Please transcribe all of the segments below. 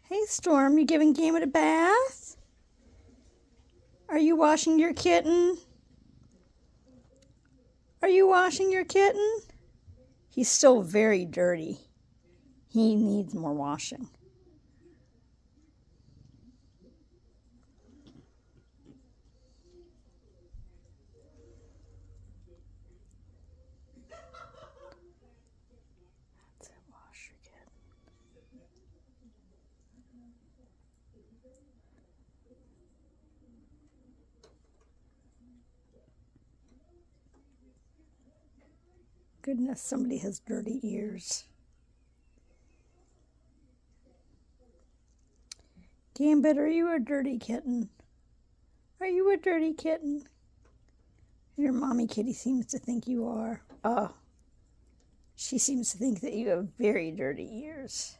Hey, Storm, you giving Gambit a bath? Are you washing your kitten? Are you washing your kitten? He's still very dirty. He needs more washing. That's it, wash your kitten. Goodness, somebody has dirty ears. Gambit, are you a dirty kitten? Are you a dirty kitten? Your mommy kitty seems to think you are. Oh, she seems to think that you have very dirty ears.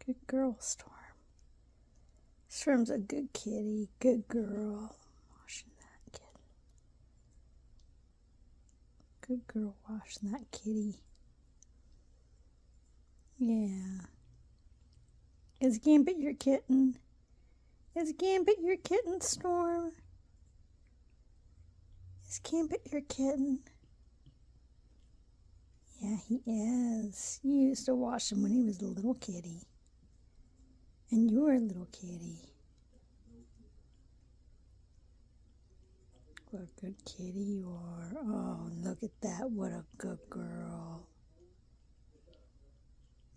Good girl, Storm. Storm's a good kitty. Good girl. Washing that kitten. Good girl washing that kitty. Yeah. Is Gambit your kitten? Is Gambit your kitten, Storm? Is Gambit your kitten? Yeah, he is. You used to wash him when he was a little kitty. And you're a little kitty. What a good kitty you are. Oh, look at that. What a good girl.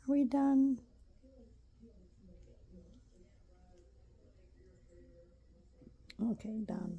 Are we done? Okay, done.